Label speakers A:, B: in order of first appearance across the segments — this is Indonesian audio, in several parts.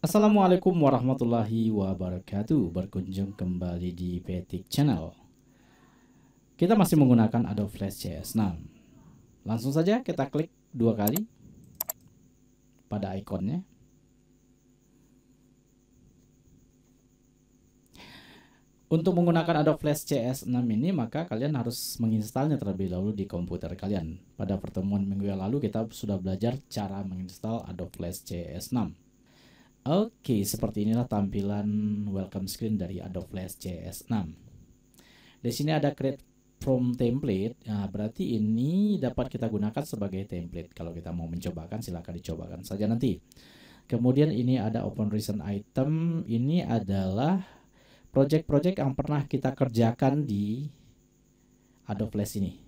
A: Assalamualaikum warahmatullahi wabarakatuh. Berkunjung kembali di Petik Channel. Kita masih menggunakan Adobe Flash CS6. Langsung saja kita klik dua kali pada ikonnya. Untuk menggunakan Adobe Flash CS6 ini, maka kalian harus menginstalnya terlebih dahulu di komputer kalian. Pada pertemuan minggu yang lalu kita sudah belajar cara menginstal Adobe Flash CS6. Oke, seperti inilah tampilan welcome screen dari Adobe Flash CS6. Di sini ada create from template. Nah, berarti ini dapat kita gunakan sebagai template. Kalau kita mau mencobakan, silahkan dicobakan saja nanti. Kemudian ini ada open recent item. Ini adalah project-project yang pernah kita kerjakan di Adobe Flash ini.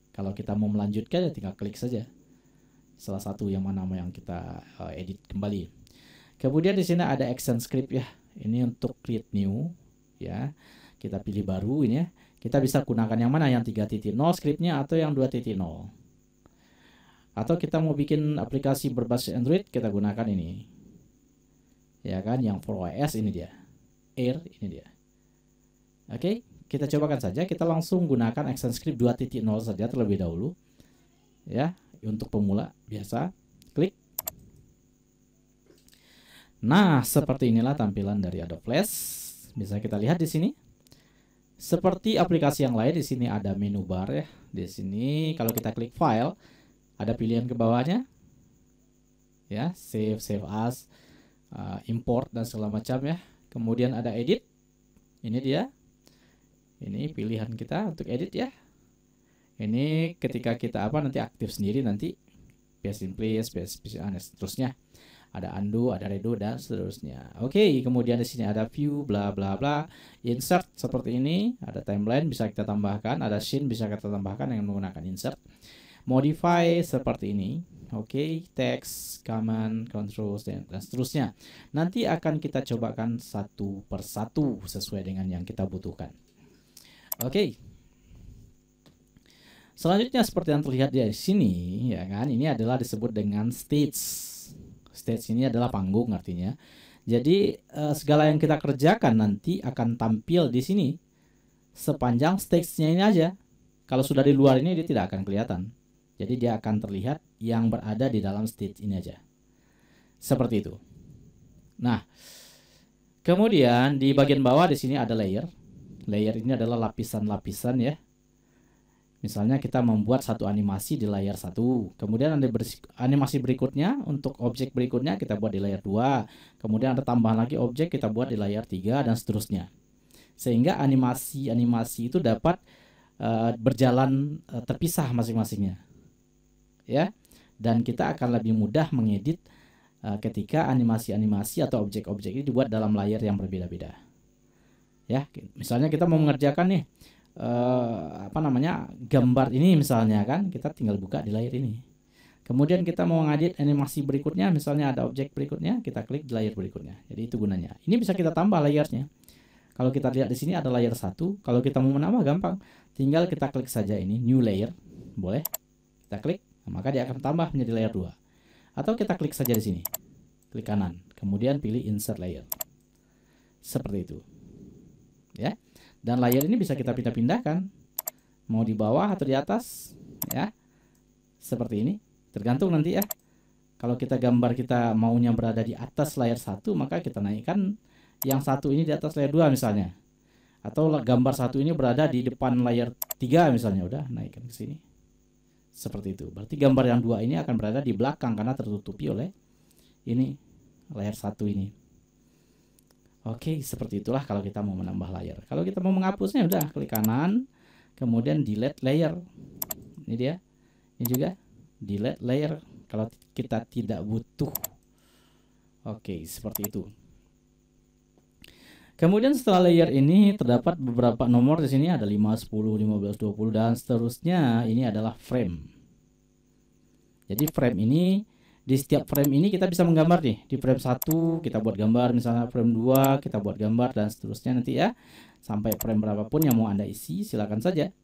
A: Kalau kita mau melanjutkan, ya tinggal klik saja salah satu yang mana yang kita edit kembali. Kemudian di sini ada action script ya. Ini untuk create new ya. Kita pilih baru ini ya. Kita bisa gunakan yang mana, yang 3.0 scriptnya atau yang 2.0. Atau kita mau bikin aplikasi berbasis Android, kita gunakan ini. Ya kan, yang for OS ini dia. Air ini dia. Oke, kita cobakan saja. Kita langsung gunakan action script 2.0 saja terlebih dahulu. Ya, untuk pemula biasa. Klik. Nah, seperti inilah tampilan dari Adobe Flash. Bisa kita lihat di sini. Seperti aplikasi yang lain, di sini ada menu bar ya. Di sini kalau kita klik file, ada pilihan ke bawahnya. Ya, save as, import dan segala macam ya. Kemudian ada edit. Ini dia. Ini pilihan kita untuk edit ya. Ini ketika kita nanti aktif sendiri, nanti paste in place, dan seterusnya. Ada undo, ada redo dan seterusnya. Oke, kemudian di sini ada view, bla bla bla, insert seperti ini, ada timeline bisa kita tambahkan, ada scene bisa kita tambahkan dengan menggunakan insert. Modify seperti ini. Oke, text, command, controls dan seterusnya. Nanti akan kita cobakan satu persatu sesuai dengan yang kita butuhkan. Oke. Selanjutnya seperti yang terlihat di sini, ya kan, ini adalah disebut dengan stage. Stage ini adalah panggung artinya. Jadi segala yang kita kerjakan nanti akan tampil di sini sepanjang stage-nya ini aja. Kalau sudah di luar ini dia tidak akan kelihatan. Jadi dia akan terlihat yang berada di dalam stage ini aja. Seperti itu. Nah, kemudian di bagian bawah di sini ada layer. Layer ini adalah lapisan-lapisan ya. Misalnya kita membuat satu animasi di layar 1. Kemudian ada animasi berikutnya untuk objek berikutnya kita buat di layar 2. Kemudian ada tambahan lagi objek kita buat di layar 3 dan seterusnya. Sehingga animasi-animasi itu dapat berjalan terpisah masing-masingnya. Ya. Dan kita akan lebih mudah mengedit ketika animasi-animasi atau objek-objek ini dibuat dalam layar yang berbeda-beda. Ya, misalnya kita mau mengerjakan nih gambar ini misalnya kan, kita tinggal buka di layar ini. Kemudian kita mau ngedit animasi berikutnya, misalnya ada objek berikutnya, kita klik di layar berikutnya. Jadi itu gunanya. Ini bisa kita tambah layarnya. Kalau kita lihat di sini ada layar 1. Kalau kita mau menambah gampang, tinggal kita klik saja ini new layer, boleh. Kita klik, maka dia akan tambah menjadi layar 2. Atau kita klik saja di sini. Klik kanan, kemudian pilih insert layer. Seperti itu. Ya. Dan layar ini bisa kita pindah-pindahkan, mau di bawah atau di atas ya, seperti ini, tergantung nanti ya. Kalau kita gambar kita maunya berada di atas layar 1, maka kita naikkan yang 1 ini di atas layar 2 misalnya, atau gambar 1 ini berada di depan layar 3 misalnya, udah naikkan ke sini seperti itu. Berarti gambar yang 2 ini akan berada di belakang karena tertutupi oleh ini layar 1 ini. Oke, seperti itulah kalau kita mau menambah layar. Kalau kita mau menghapusnya, udah klik kanan, kemudian delete layer. Ini dia. Ini juga delete layer kalau kita tidak butuh. Oke, seperti itu. Kemudian setelah layer ini terdapat beberapa nomor di sini, ada 5, 10, 15, 20 dan seterusnya. Ini adalah frame. Jadi frame ini, di setiap frame ini kita bisa menggambar nih. Di frame 1 kita buat gambar, misalnya frame 2 kita buat gambar dan seterusnya nanti ya. Sampai frame berapapun yang mau Anda isi, silakan saja.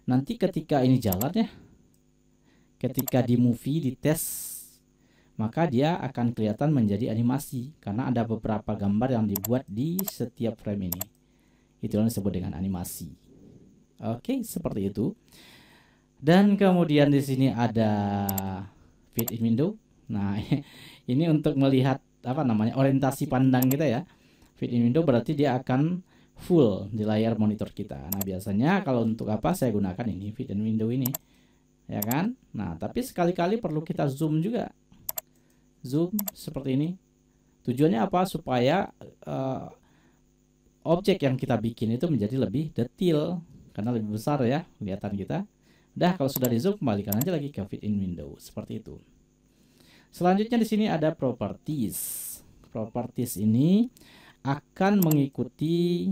A: Nanti ketika ini jalan ya, ketika di movie, di tes, maka dia akan kelihatan menjadi animasi karena ada beberapa gambar yang dibuat di setiap frame ini. Itu yang disebut dengan animasi. Oke, seperti itu. Dan kemudian di sini ada fit in window. Nah, ini untuk melihat apa namanya orientasi pandang kita ya. Fit in window berarti dia akan full di layar monitor kita. Nah, biasanya kalau untuk apa saya gunakan ini fit in window ini. Ya kan? Nah, tapi sekali-kali perlu kita zoom juga. Zoom seperti ini. Tujuannya apa? Supaya objek yang kita bikin itu menjadi lebih detail karena lebih besar ya kelihatan kita. Dah, kalau sudah di zoom kembalikan aja lagi ke fit in window seperti itu. Selanjutnya di sini ada properties. Properties ini akan mengikuti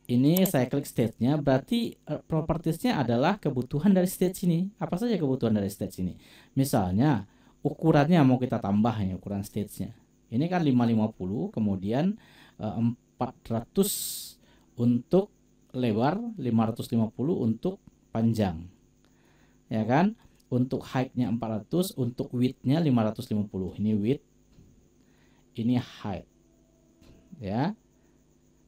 A: ini saya klik stage-nya, berarti propertiesnya adalah kebutuhan dari stage ini. Apa saja kebutuhan dari stage ini? Misalnya ukurannya mau kita tambah ya, ukuran stage-nya. Ini kan 550, kemudian 400 untuk lebar, 550 untuk panjang. Ya kan? Untuk height-nya 400, untuk width-nya 550. Ini width, ini height. Ya.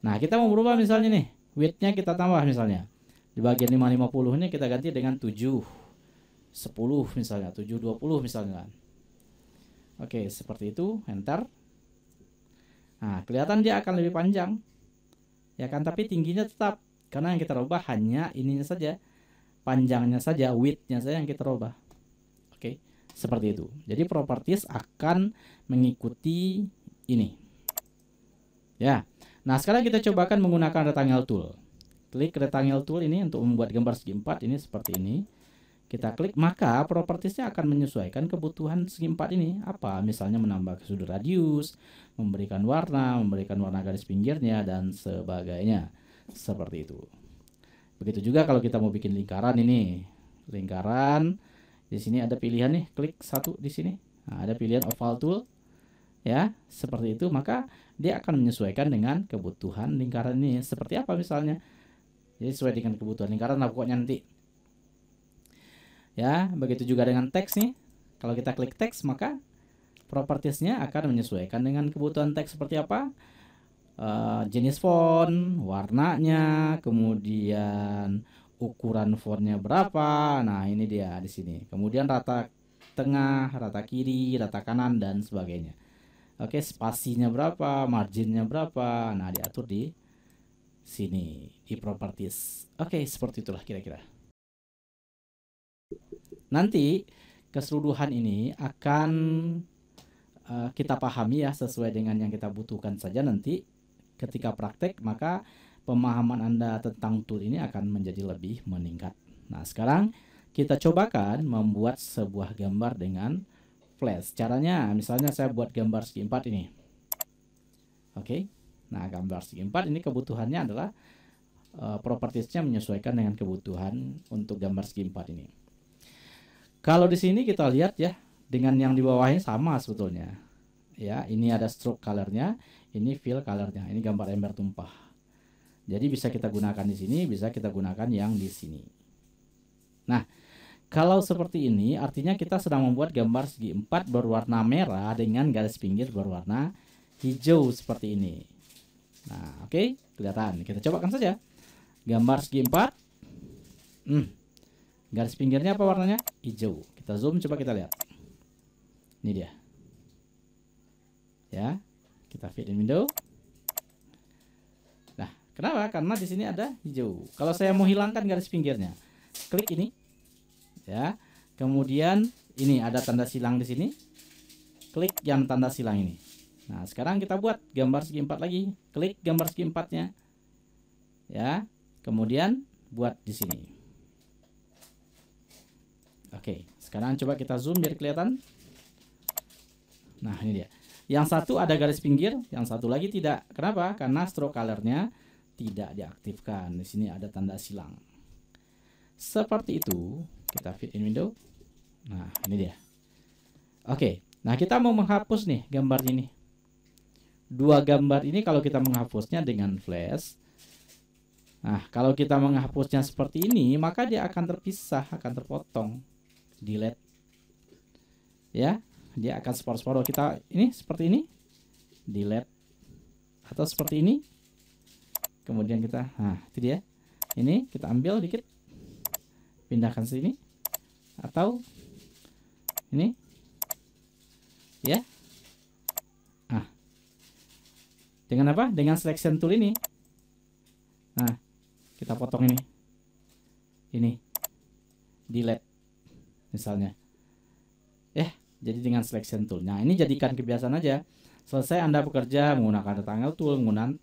A: Nah, kita mau berubah misalnya nih, width-nya kita tambah misalnya. Di bagian 550 ini kita ganti dengan 710 misalnya, 720 misalnya. Oke, seperti itu, enter. Nah, kelihatan dia akan lebih panjang. Ya kan, tapi tingginya tetap karena yang kita rubah hanya ininya saja. Panjangnya saja, width-nya saja yang kita rubah. Oke, seperti itu. Jadi properties akan mengikuti ini. Ya. Nah, sekarang kita cobakan menggunakan rectangle tool. Klik rectangle tool ini untuk membuat gambar segi 4 ini seperti ini. Kita klik, maka propertiesnya akan menyesuaikan kebutuhan segi 4 ini. Apa? Misalnya menambah sudut radius, memberikan warna garis pinggirnya, dan sebagainya. Seperti itu. Begitu juga kalau kita mau bikin lingkaran ini. Lingkaran, di sini ada pilihan nih, klik satu di sini. Nah, ada pilihan oval tool. Ya, seperti itu, maka dia akan menyesuaikan dengan kebutuhan lingkaran ini. Seperti apa misalnya? Jadi sesuai dengan kebutuhan lingkaran lah pokoknya nanti. Ya, begitu juga dengan teks nih. Kalau kita klik teks, maka propertiesnya akan menyesuaikan dengan kebutuhan teks seperti apa? Jenis font, warnanya, kemudian ukuran fontnya berapa. Nah, ini dia di sini. Kemudian rata tengah, rata kiri, rata kanan, dan sebagainya. Oke, spasinya berapa, marginnya berapa. Nah, diatur di sini di properties. Oke, seperti itulah kira-kira. Nanti keseluruhan ini akan kita pahami ya sesuai dengan yang kita butuhkan saja. Nanti ketika praktek, maka pemahaman Anda tentang tool ini akan menjadi lebih meningkat. Nah, sekarang kita cobakan membuat sebuah gambar dengan Flash. Caranya, misalnya saya buat gambar segi 4 ini. Oke. Nah, gambar segi 4 ini kebutuhannya adalah propertiesnya menyesuaikan dengan kebutuhan untuk gambar segi 4 ini. Kalau di sini kita lihat ya, dengan yang di bawahnya sama sebetulnya. Ya, ini ada stroke colornya, ini fill colornya, ini gambar ember tumpah. Jadi bisa kita gunakan di sini, bisa kita gunakan yang di sini. Nah, kalau seperti ini artinya kita sedang membuat gambar segi 4 berwarna merah dengan garis pinggir berwarna hijau seperti ini. Nah, oke, kelihatan. Kita cobakan saja. Gambar segi 4. Garis pinggirnya apa warnanya? Hijau. Kita zoom, coba kita lihat. Ini dia. Ya, kita fit in window. Nah, kenapa? Karena di sini ada hijau. Kalau saya mau hilangkan garis pinggirnya, klik ini. Ya, kemudian ini ada tanda silang di sini. Klik yang tanda silang ini. Nah, sekarang kita buat gambar segi 4 lagi. Klik gambar segi 4-nya. Ya, kemudian buat di sini. Oke, sekarang coba kita zoom biar kelihatan. Nah, ini dia. Yang satu ada garis pinggir, yang satu lagi tidak. Kenapa? Karena stroke colornya tidak diaktifkan. Di sini ada tanda silang. Seperti itu. Kita fit in window. Nah, ini dia. Oke, nah kita mau menghapus nih gambar ini. Dua gambar ini kalau kita menghapusnya dengan flash. Nah, kalau kita menghapusnya seperti ini, maka dia akan terpisah, akan terpotong. Delete. ya, dia akan separuh-separuh. Kita ini seperti ini, delete, atau seperti ini. Kemudian kita, nah itu dia. Ini kita ambil dikit, pindahkan sini, atau ini, ya. Nah, dengan apa? Dengan selection tool ini. Nah, kita potong ini, delete, misalnya. Jadi dengan selection tool. Nah, ini jadikan kebiasaan aja. Selesai Anda bekerja menggunakan rectangle tool, menggunakan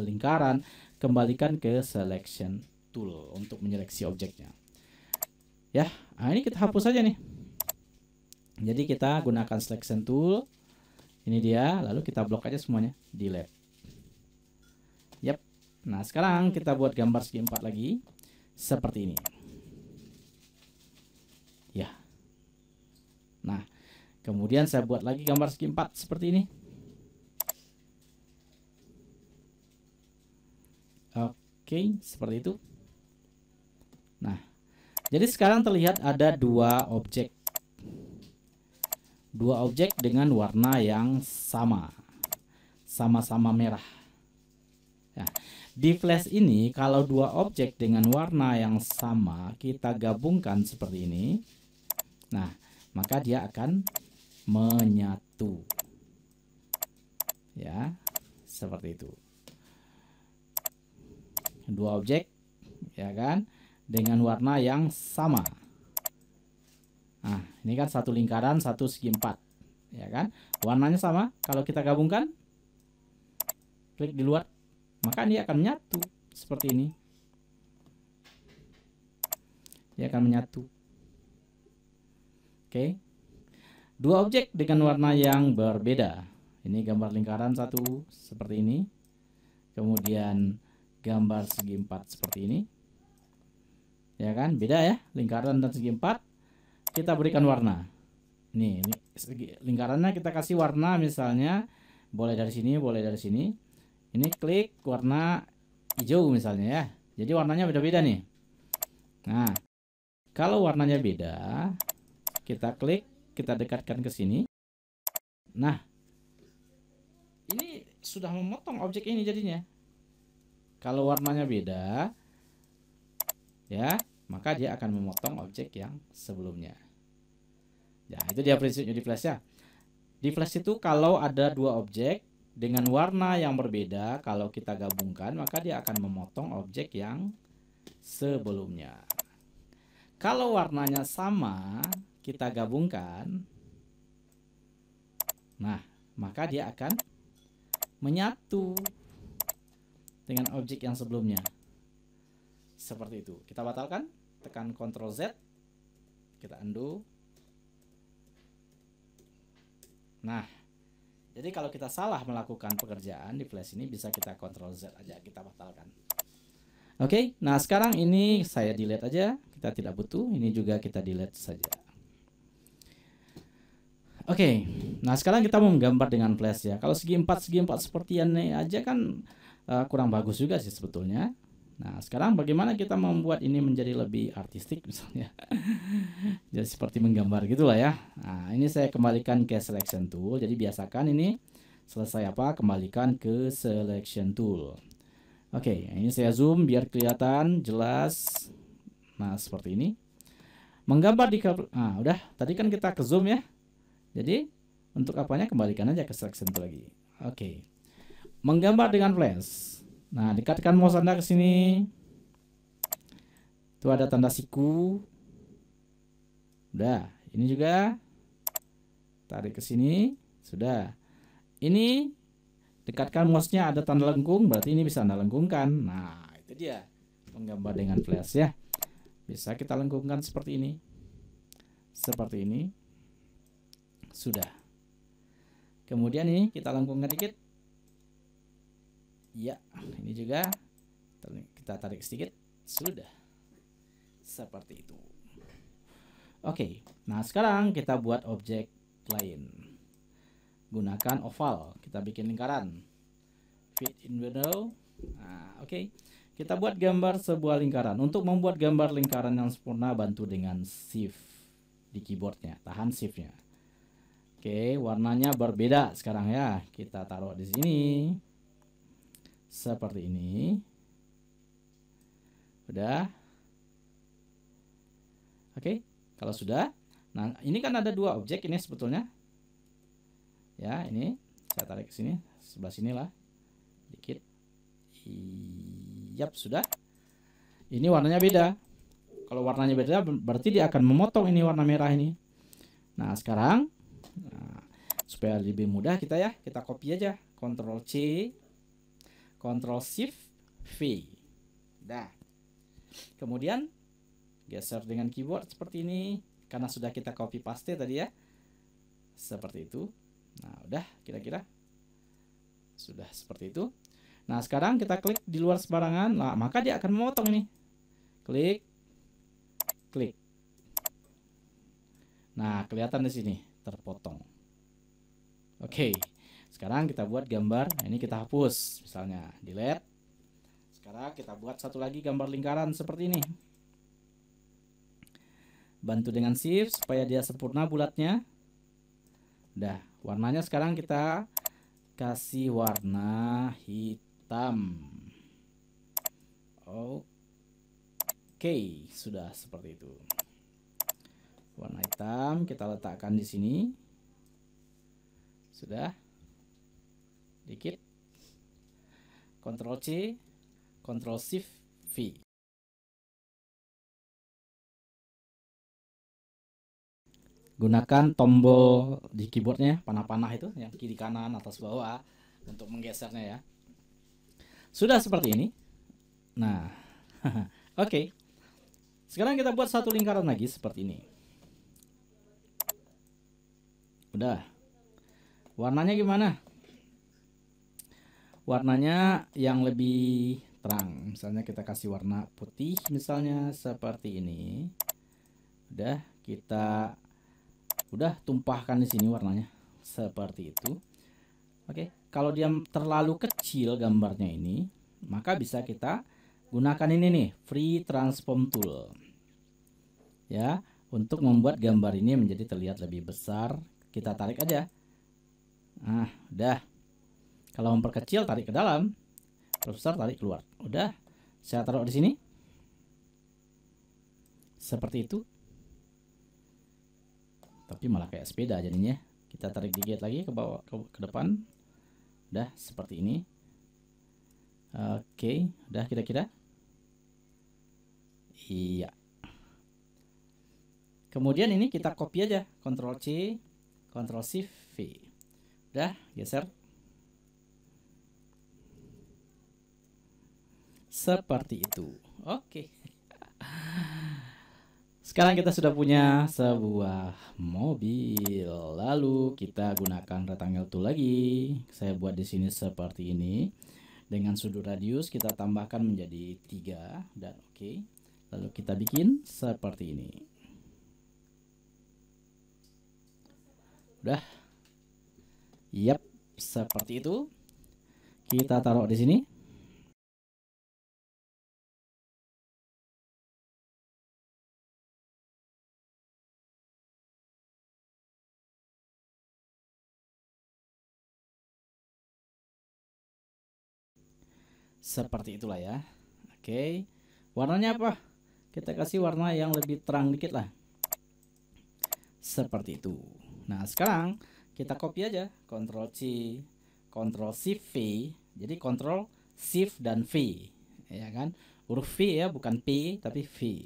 A: lingkaran, kembalikan ke selection tool untuk menyeleksi objeknya. Ya, nah ini kita hapus saja nih. Jadi kita gunakan selection tool. Ini dia, lalu kita blok aja semuanya, delete. Yap. Nah, sekarang kita buat gambar segi 4 lagi seperti ini. Ya. Nah, kemudian saya buat lagi gambar segi 4 seperti ini. Oke, seperti itu. Nah, jadi sekarang terlihat ada dua objek. Dua objek dengan warna yang sama. Sama-sama merah. Nah, di flash ini kalau dua objek dengan warna yang sama kita gabungkan seperti ini. Nah, maka dia akan menyatu. Ya, seperti itu. Dua objek, ya kan, dengan warna yang sama. Nah, ini kan satu lingkaran, satu segi 4, ya kan, warnanya sama. Kalau kita gabungkan, klik di luar, maka dia akan menyatu seperti ini. Dia akan menyatu. Oke. Dua objek dengan warna yang berbeda. Ini gambar lingkaran satu seperti ini. Kemudian gambar segi 4 seperti ini. Ya kan? Beda ya, lingkaran dan segi 4. Kita berikan warna. Ini lingkarannya kita kasih warna, misalnya boleh dari sini, boleh dari sini. Ini klik warna hijau misalnya ya. Jadi warnanya beda-beda nih. Nah, kalau warnanya beda, kita klik, kita dekatkan ke sini. Nah, ini sudah memotong objek ini jadinya. Kalau warnanya beda, ya, maka dia akan memotong objek yang sebelumnya. Ya, itu dia prinsipnya di flash ya. Di flash itu kalau ada dua objek dengan warna yang berbeda, kalau kita gabungkan, maka dia akan memotong objek yang sebelumnya. Kalau warnanya sama, kita gabungkan, nah, maka dia akan menyatu dengan objek yang sebelumnya. Seperti itu. Kita batalkan, tekan Ctrl Z, kita undo. Nah, jadi kalau kita salah melakukan pekerjaan di flash ini, bisa kita Ctrl Z aja, kita batalkan. Oke, nah sekarang ini saya delete aja, kita tidak butuh. Ini juga kita delete saja. Oke, nah sekarang kita mau menggambar dengan flash ya. Kalau segi 4 seperti ini aja kan kurang bagus juga sih sebetulnya. Nah, sekarang bagaimana kita membuat ini menjadi lebih artistik misalnya. Jadi seperti menggambar gitulah ya. Nah, ini saya kembalikan ke selection tool. Jadi biasakan ini selesai apa, kembalikan ke selection tool. Oke, ini saya zoom biar kelihatan jelas. Nah, seperti ini. Menggambar di udah, tadi kan kita ke zoom ya. Jadi untuk apanya kembalikan aja ke selection tool lagi. Oke. Menggambar dengan flash. Nah, dekatkan mouse Anda ke sini. Itu ada tanda siku. Udah, ini juga. Tarik ke sini. Sudah. Ini dekatkan mouse-nya ada tanda lengkung, berarti ini bisa Anda lengkungkan. Nah, itu dia menggambar dengan flash ya. Bisa kita lengkungkan seperti ini. Seperti ini. Sudah. Kemudian ini kita lengkungkan dikit. Ya, ini juga kita tarik sedikit. Sudah. Seperti itu. Oke, nah sekarang kita buat objek lain. Gunakan oval, kita bikin lingkaran. Fit in window. Nah, oke. Kita buat gambar sebuah lingkaran. Untuk membuat gambar lingkaran yang sempurna, bantu dengan shift. di keyboardnya, tahan shiftnya. Oke, warnanya berbeda sekarang ya. Kita taruh di sini seperti ini. Udah. Oke, kalau sudah, nah ini kan ada dua objek ini sebetulnya. Ya, ini saya tarik ke sini, sebelah sini lah, dikit. Yap, sudah. Ini warnanya beda. Kalau warnanya beda, berarti dia akan memotong ini warna merah ini. Nah, sekarang supaya lebih mudah kita copy aja, Ctrl C, Ctrl Shift V. Dah. Kemudian geser dengan keyboard seperti ini, karena sudah kita copy paste tadi ya. Seperti itu. Nah, udah kira-kira sudah seperti itu. Nah, sekarang kita klik di luar sembarangan, nah, maka dia akan memotong ini. Klik, klik. Nah, kelihatan di sini terpotong. Oke, sekarang kita buat gambar. Ini kita hapus, misalnya delete. Sekarang kita buat satu lagi gambar lingkaran seperti ini. Bantu dengan shift supaya dia sempurna bulatnya. Udah, warnanya sekarang kita kasih warna hitam. Oke, sudah seperti itu. Warna hitam kita letakkan di sini. Sudah. Dikit. Ctrl C, Ctrl Shift V. Gunakan tombol di keyboardnya, panah-panah itu yang kiri kanan atas bawah untuk menggesernya ya. Sudah seperti ini. Nah, oke. Sekarang kita buat satu lingkaran lagi seperti ini. Udah. Warnanya gimana? Warnanya yang lebih terang. Misalnya kita kasih warna putih misalnya seperti ini. Udah, kita tumpahkan di sini warnanya seperti itu. Oke, kalau dia terlalu kecil gambarnya ini, maka bisa kita gunakan ini nih, Free Transform Tool. Ya, untuk membuat gambar ini menjadi terlihat lebih besar, kita tarik aja. Nah, udah. Kalau memperkecil tarik ke dalam, perbesar tarik keluar. Udah, saya taruh di sini. Seperti itu. Tapi malah kayak sepeda jadinya. Kita tarik dikit lagi ke bawah, ke depan. Udah seperti ini. Oke, udah kira-kira. Iya. Kemudian ini kita copy aja, Ctrl C, Ctrl Shift V. Udah, geser. Seperti itu. Oke. Sekarang kita sudah punya sebuah mobil. Lalu kita gunakan rectangle tool lagi. Saya buat di sini seperti ini. Dengan sudut radius kita tambahkan menjadi 3 dan oke. Lalu kita bikin seperti ini. Udah. Yap, seperti itu. Kita taruh di sini. Seperti itulah ya. Oke. Warnanya apa? Kita kasih warna yang lebih terang dikit lah. Seperti itu. Nah, sekarang kita copy aja, Ctrl C, Ctrl Shift V. Jadi Ctrl Shift dan V, ya kan? Huruf V ya, bukan P tapi V.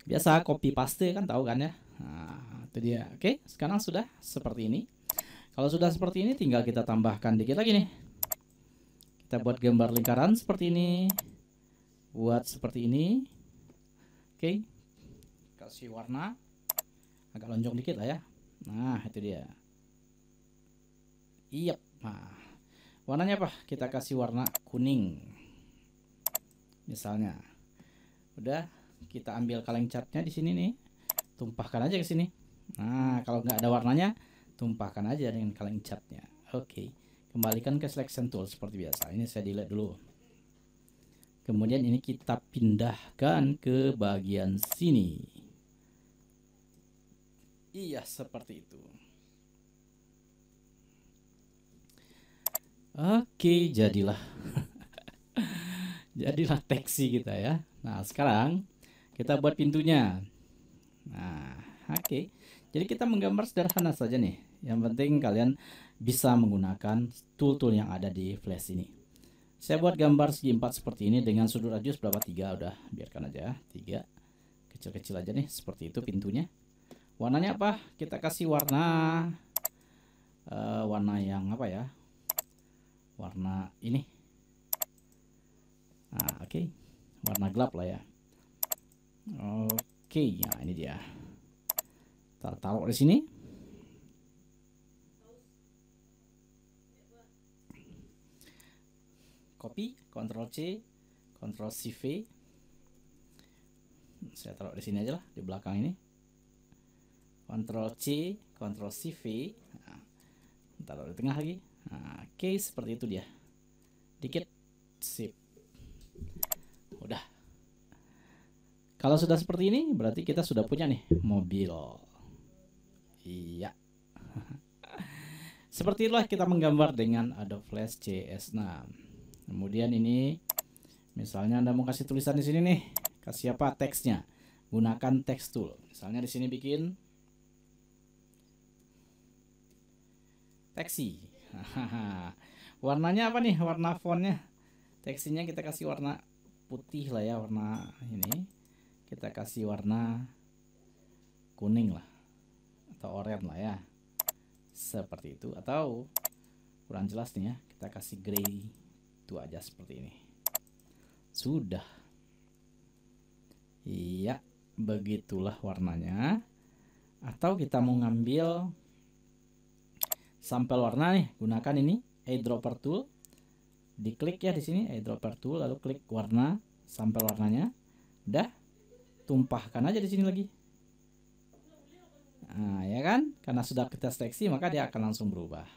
A: Biasa copy paste kan, tahu kan ya? Nah, itu dia. Oke, sekarang sudah seperti ini. Kalau sudah seperti ini, tinggal kita tambahkan dikit lagi nih. Kita buat gambar lingkaran seperti ini. Buat seperti ini. Oke. Kasih warna. Agak lonjong dikit lah ya. Nah, itu dia. Iya. Nah, warnanya apa? Kita kasih warna kuning. Misalnya. Udah, kita ambil kaleng catnya di sini nih. Tumpahkan aja ke sini. Nah, kalau nggak ada warnanya, tumpahkan aja dengan kaleng catnya. Oke. Kembalikan ke selection tool seperti biasa. Ini saya delete dulu. Kemudian ini kita pindahkan ke bagian sini. Iya, seperti itu. Oke, jadilah jadilah taksi kita ya. Nah, sekarang kita buat pintunya. Nah, oke. Jadi kita menggambar sederhana saja nih. Yang penting kalian bisa menggunakan tool-tool yang ada di Flash ini. Saya buat gambar segi 4 seperti ini dengan sudut radius berapa? 3, udah biarkan aja 3. Kecil-kecil aja nih, seperti itu pintunya. Warnanya apa? Kita kasih warna warna yang apa ya? Warna ini. Nah, oke. Warna gelap lah ya. Oke, nah ini dia. Taruh di sini. Copy, Ctrl C, Ctrl Shift V. Saya taruh di sini aja lah, di belakang ini. Ctrl C, Ctrl Shift V. Nah, taruh di tengah lagi. Nah, oke, seperti itu dia. Dikit, sip. Udah. Kalau sudah seperti ini, berarti kita sudah punya nih mobil. Iya. Seperti itulah kita menggambar dengan Adobe Flash CS6. Kemudian ini, misalnya Anda mau kasih tulisan di sini nih, kasih apa teksnya? Gunakan text tool. Misalnya di sini bikin teksi. Warnanya apa nih? Warna fontnya. Teksinya kita kasih warna putih lah ya, warna ini. Kita kasih warna kuning lah, atau oranye lah ya. Seperti itu. Atau kurang jelas nih ya, kita kasih grey. Itu aja seperti ini. Sudah. Iya, begitulah warnanya. Atau kita mau ngambil sampel warna nih, gunakan ini eyedropper tool. Diklik ya di sini eyedropper tool, lalu klik warna, sampel warnanya. Udah, tumpahkan aja di sini lagi. Nah, ya kan? Karena sudah kita seleksi, maka dia akan langsung berubah.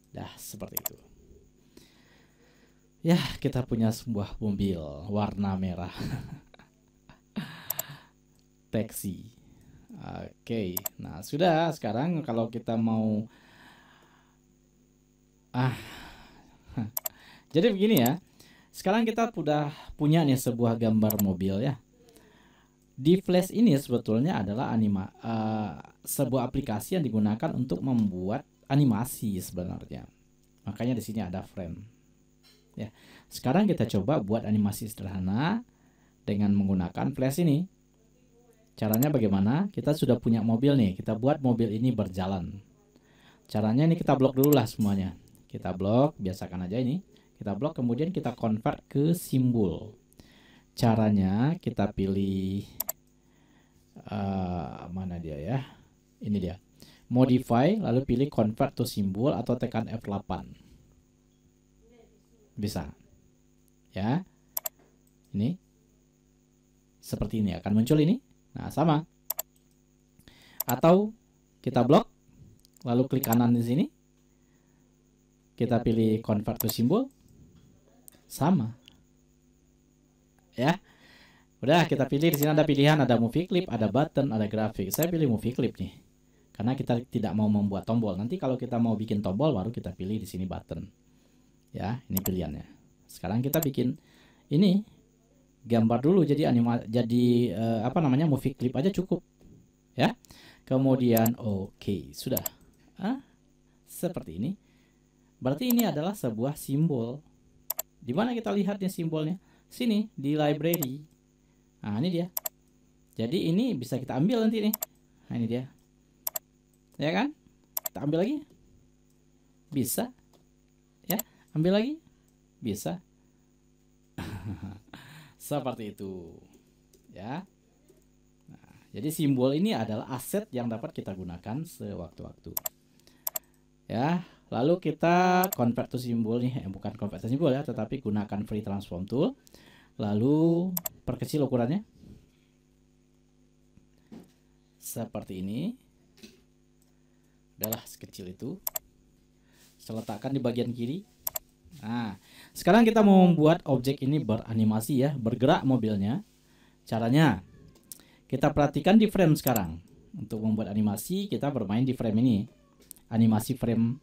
A: Dah, seperti itu. Ya, kita punya sebuah mobil warna merah. Taksi. Oke, nah sudah. Sekarang kalau kita mau jadi begini ya. Sekarang kita sudah punya nih sebuah gambar mobil ya. Di Flash ini sebetulnya adalah sebuah aplikasi yang digunakan untuk membuat animasi sebenarnya. Makanya di sini ada frame. Ya. Sekarang kita coba buat animasi sederhana dengan menggunakan Flash ini. Caranya bagaimana? Kita sudah punya mobil nih. Kita buat mobil ini berjalan. Caranya ini kita blok dulu lah semuanya. Kita blok, biasakan aja ini. Kita blok, kemudian kita convert ke simbol. Caranya kita pilih mana dia ya? Ini dia. Modify, lalu pilih convert to symbol atau tekan F8. Bisa. Ya. Ini. Seperti ini akan muncul ini. Nah, sama. Atau kita blok, lalu klik kanan di sini. Kita pilih convert to symbol. Sama. Ya. Udah, kita pilih di sini ada pilihan, ada movie clip, ada button, ada grafik. Saya pilih movie clip nih. Karena kita tidak mau membuat tombol. Nanti kalau kita mau bikin tombol baru kita pilih di sini button. Ya, ini pilihannya. Sekarang kita bikin ini gambar dulu jadi movie clip aja cukup. Ya. Kemudian oke, sudah. Seperti ini. Berarti ini adalah sebuah simbol. Di mana kita lihatnya simbolnya? Sini di library. Nah, ini dia. Jadi ini bisa kita ambil nanti nih. Nah, ini dia. Ya kan? Kita ambil lagi. Bisa. Ya, ambil lagi. Bisa. Seperti itu. Ya. Nah, jadi simbol ini adalah aset yang dapat kita gunakan sewaktu-waktu. Ya. Lalu kita convert to symbol nih, bukan convert to symbol ya, tetapi gunakan free transform tool. Lalu perkecil ukurannya. Seperti ini. Udahlah sekecil itu. Saya letakkan di bagian kiri. Nah, sekarang kita mau membuat objek ini beranimasi ya, bergerak mobilnya. Caranya kita perhatikan di frame sekarang. Untuk membuat animasi kita bermain di frame ini. Animasi frame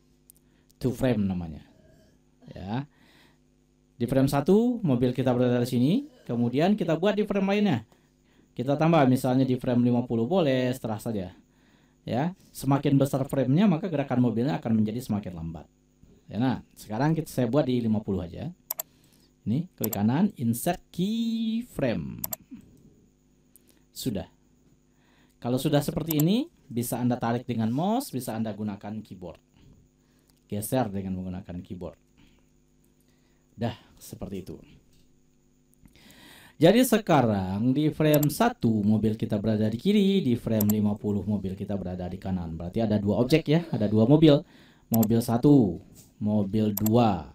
A: to frame namanya. Ya. Di frame 1 mobil kita berada di sini, kemudian kita buat di frame lainnya. Kita tambah misalnya di frame 50 boleh, seterah saja. Ya, semakin besar framenya maka gerakan mobilnya akan menjadi semakin lambat. Ya, nah, sekarang saya buat di 50 aja. Ini klik kanan, insert keyframe. Sudah. Kalau sudah seperti ini, bisa Anda tarik dengan mouse, bisa Anda gunakan keyboard. Geser dengan menggunakan keyboard. Dah, seperti itu. Jadi sekarang di frame 1 mobil kita berada di kiri, di frame 50 mobil kita berada di kanan. Berarti ada dua objek ya, ada dua mobil. Mobil 1, mobil 2.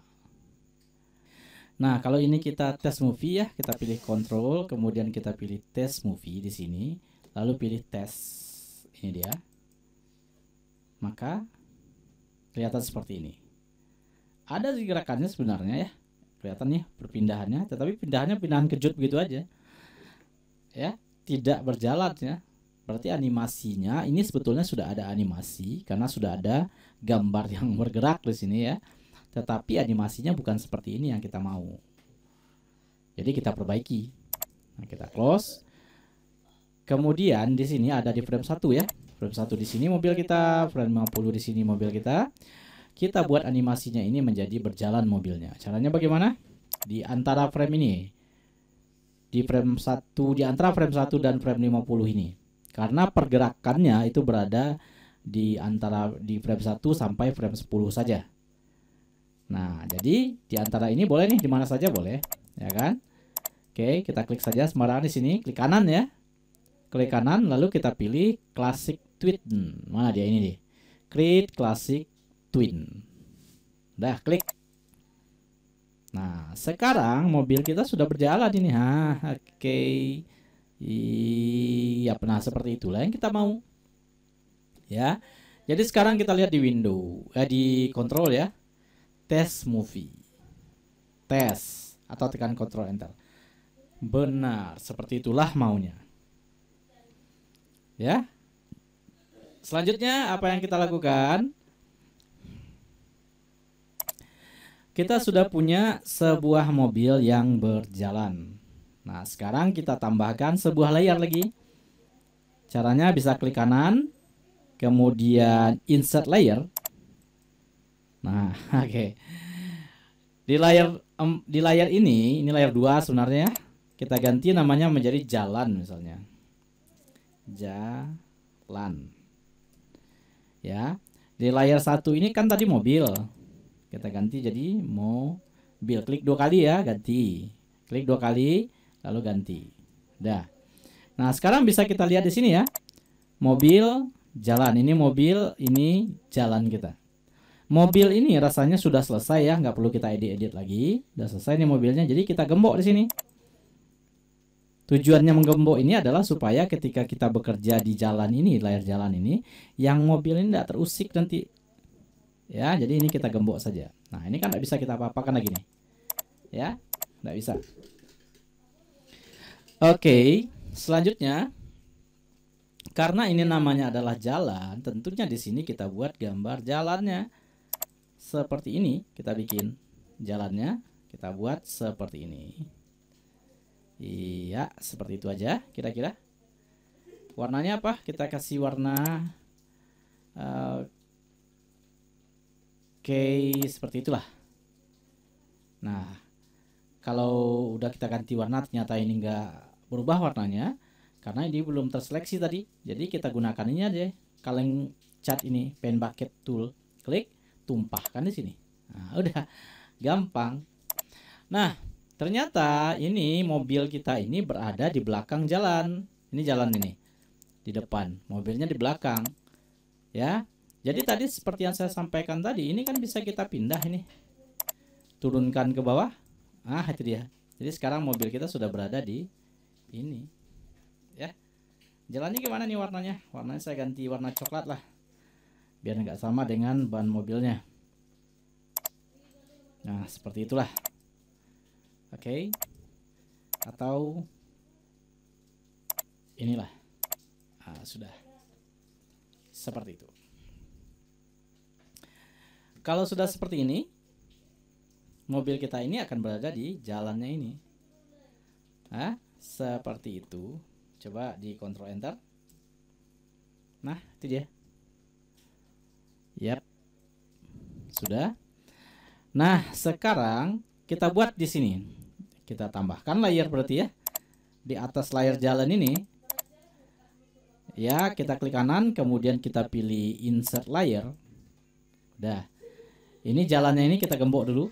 A: Nah, kalau ini kita test movie ya, kita pilih control, kemudian kita pilih test movie di sini, lalu pilih test. Ini dia. Maka kelihatan seperti ini. Ada gerakannya sebenarnya ya. Kelihatan nih perpindahannya, tetapi pindahan kejut begitu aja. Ya, tidak berjalan ya. Berarti animasinya ini sebetulnya sudah ada animasi karena sudah ada gambar yang bergerak di sini ya. Tetapi animasinya bukan seperti ini yang kita mau. Jadi kita perbaiki. Nah, kita close. Kemudian di sini ada di frame 1 ya. Frame 1 di sini mobil kita, frame 50 di sini mobil kita. Kita buat animasinya ini menjadi berjalan mobilnya. Caranya bagaimana? Di antara frame ini. Di frame 1, di antara frame 1 dan frame 50 ini. Karena pergerakannya itu berada di antara di frame 1 sampai frame 10 saja. Nah, jadi di antara ini boleh nih, di mana saja boleh, ya kan? Oke, kita klik saja sembarangan di sini, klik kanan ya. Klik kanan lalu kita pilih Classic Twin. Mana dia ini nih? Create Classic Twin. Udah, klik. Nah, sekarang mobil kita sudah berjalan ini. Oke. Iya, nah seperti itulah yang kita mau. Ya. Jadi sekarang kita lihat di window, di control ya. Test movie. Test atau tekan Ctrl Enter. Benar, seperti itulah maunya. Ya. Selanjutnya apa yang kita lakukan? Kita sudah punya sebuah mobil yang berjalan. Nah, sekarang kita tambahkan sebuah layar lagi. Caranya bisa klik kanan, kemudian insert layer. Nah, oke. Di layar ini layar 2 sebenarnya. Kita ganti namanya menjadi jalan misalnya. Jalan. Ya. Di layar 1 ini kan tadi mobil. Kita ganti jadi mobil. Klik 2 kali ya, ganti. Klik 2 kali, lalu ganti. Udah. Nah, sekarang bisa kita lihat di sini ya. Mobil, jalan. Ini mobil, ini jalan kita. Mobil ini rasanya sudah selesai ya, nggak perlu kita edit-edit lagi. Udah selesai nih mobilnya, jadi kita gembok di sini. Tujuannya menggembok ini adalah supaya ketika kita bekerja di jalan ini, layar jalan ini, yang mobil ini tidak terusik nanti. Ya, jadi ini kita gembok saja. Nah, ini kan tidak bisa kita apa-apakan lagi nih. Ya, tidak bisa. Oke, selanjutnya, karena ini namanya adalah jalan, tentunya di sini kita buat gambar jalannya. Seperti ini, kita bikin jalannya, kita buat seperti ini. Iya, seperti itu aja kira-kira. Warnanya apa? Kita kasih warna seperti itulah. Nah, kalau udah kita ganti warna ternyata ini enggak berubah warnanya karena ini belum terseleksi tadi. Jadi kita gunakan ini aja, kaleng cat ini, pen bucket tool. Klik, tumpahkan di sini. Nah, udah gampang. Nah, ternyata ini mobil kita ini berada di belakang jalan. Ini jalan ini. Di depan, mobilnya di belakang. Ya. Jadi tadi seperti yang saya sampaikan tadi, ini kan bisa kita pindah ini. Turunkan ke bawah. Ah, itu dia. Jadi sekarang mobil kita sudah berada di ini. Ya. Jalannya gimana nih warnanya? Warnanya saya ganti warna coklat lah. Biar nggak sama dengan ban mobilnya. Nah, seperti itulah. Oke. Atau inilah. Ah, sudah. seperti itu. Kalau sudah seperti ini, mobil kita ini akan berada di jalannya ini. Nah, seperti itu. Coba di Ctrl Enter. Nah, itu dia. Yap. Sudah. Nah, sekarang kita buat di sini. Kita tambahkan layer berarti ya. Di atas layar jalan ini. Ya, kita klik kanan, kemudian kita pilih insert layer. Udah. Ini jalannya ini kita gembok dulu.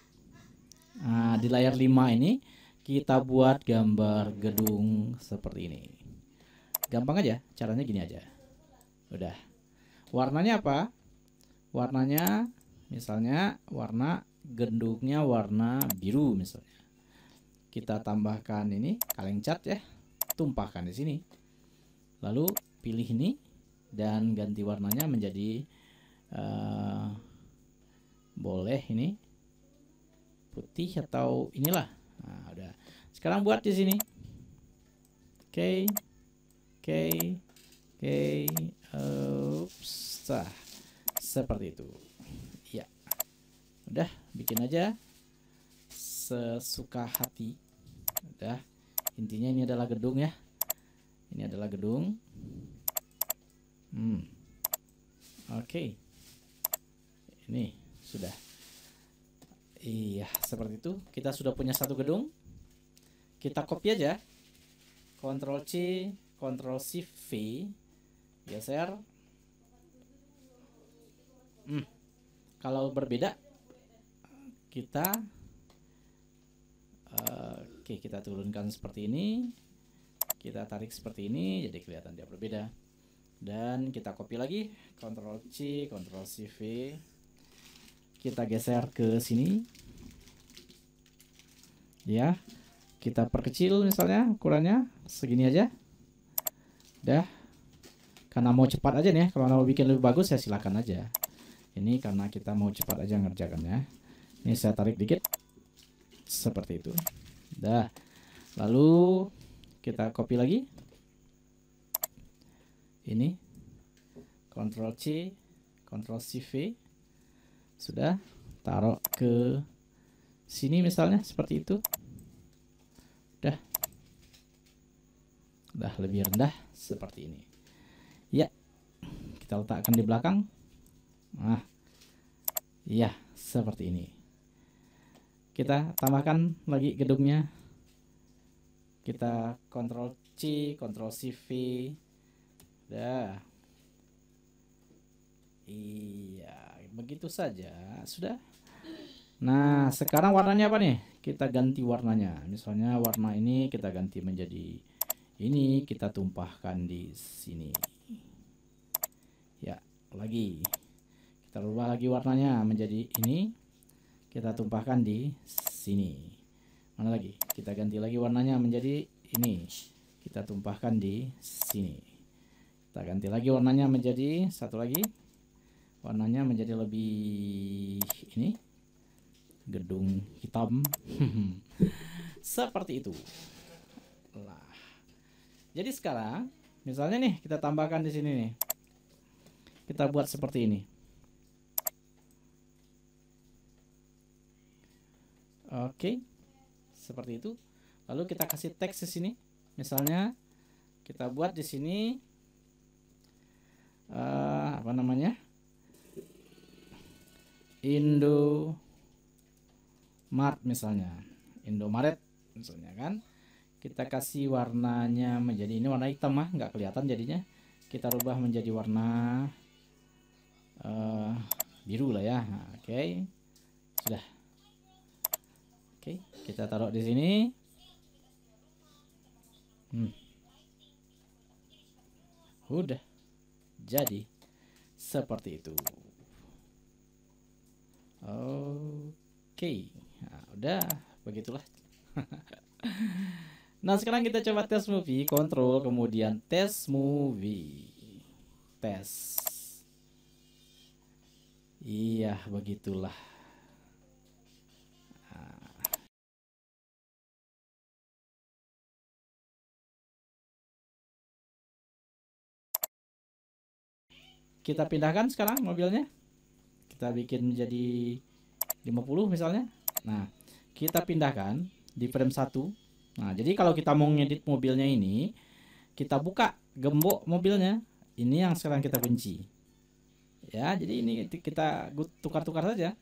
A: Nah, di layar 5 ini kita buat gambar gedung seperti ini. Gampang aja, caranya gini aja. Udah. Warnanya apa? Warnanya misalnya warna gedungnya warna biru misalnya. Kita tambahkan ini kaleng cat ya. Tumpahkan di sini. Lalu pilih ini dan ganti warnanya menjadi boleh ini putih atau inilah. Nah, udah. Sekarang buat di sini. Oke. Seperti itu. Ya. Udah, bikin aja sesuka hati. Udah. Intinya ini adalah gedung ya. Ini adalah gedung. Oke. Ini sudah. Iya, seperti itu. Kita sudah punya satu gedung. Kita copy aja. Ctrl C, Ctrl Shift V. Geser. Kalau berbeda kita oke, kita turunkan seperti ini. Kita tarik seperti ini jadi kelihatan dia berbeda. Dan kita copy lagi, Ctrl C, Ctrl Shift V. Kita geser ke sini. Ya. Kita perkecil misalnya ukurannya segini aja. Udah. Karena mau cepat aja nih ya. Kalau mau bikin lebih bagus ya silakan aja. Ini karena kita mau cepat aja ngerjakannya. Ini saya tarik dikit. Seperti itu. Udah. Lalu kita copy lagi. Ini. Ctrl C, Ctrl Shift V. Sudah, taruh ke sini misalnya seperti itu. Udah lebih rendah seperti ini. Ya, kita letakkan di belakang. Nah, iya seperti ini. Kita tambahkan lagi gedungnya. Kita Ctrl C, Ctrl Shift V. Udah. Iya, begitu saja sudah. Nah, sekarang warnanya apa nih? Kita ganti warnanya. Misalnya warna ini kita ganti menjadi ini, kita tumpahkan di sini. Ya, lagi. Kita rubah lagi warnanya menjadi ini. Kita tumpahkan di sini. Mana lagi? Kita ganti lagi warnanya menjadi ini. Kita tumpahkan di sini. Kita ganti lagi warnanya menjadi satu lagi. Warnanya menjadi lebih ini, gedung hitam. Seperti itu. Lah. Jadi sekarang misalnya nih kita tambahkan di sini nih. Kita buat seperti ini. Oke. Seperti itu. Lalu kita kasih teks di sini. Misalnya kita buat di sini apa namanya? Indomaret misalnya, Indomaret misalnya kan, kita kasih warnanya menjadi ini warna hitam nggak kelihatan jadinya, kita rubah menjadi warna biru lah ya. Nah, oke. Sudah. Oke, kita taruh di sini. Udah jadi seperti itu. Oke. Nah, udah begitulah. Nah, sekarang kita coba tes movie, kontrol kemudian tes movie. Tes. Iya, begitulah. kita pindahkan sekarang mobilnya. Kita bikin menjadi 50 misalnya. Nah, kita pindahkan di frame 1. Nah, jadi kalau kita mau ngedit mobilnya ini, kita buka gembok mobilnya. Ini yang sekarang kita kunci. Ya, jadi ini kita tukar-tukar saja.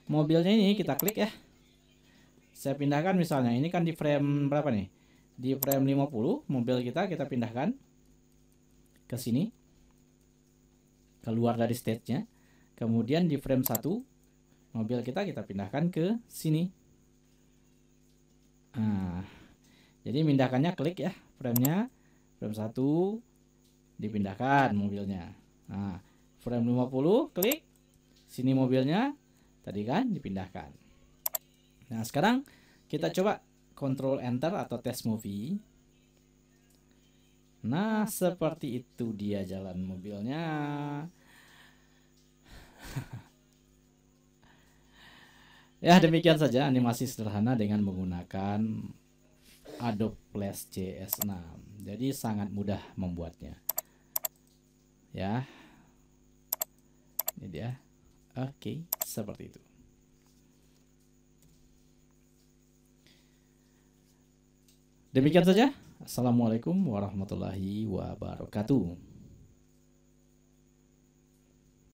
A: Mobilnya ini kita klik ya. Saya pindahkan misalnya, ini kan di frame berapa nih? Di frame 50 mobil kita pindahkan ke sini. Keluar dari stage-nya. Kemudian di frame 1 mobil kita pindahkan ke sini. Nah, jadi pindahkannya klik ya, frame-nya frame 1 dipindahkan mobilnya. Nah, frame 50 klik sini mobilnya tadi kan dipindahkan. Nah, sekarang kita coba Ctrl Enter atau test movie. Nah, seperti itu dia jalan mobilnya. Ya, demikian saja animasi sederhana dengan menggunakan Adobe Flash CS6. Jadi sangat mudah membuatnya. Ya. Ini dia. Oke, seperti itu. Demikian saja. Assalamualaikum warahmatullahi wabarakatuh.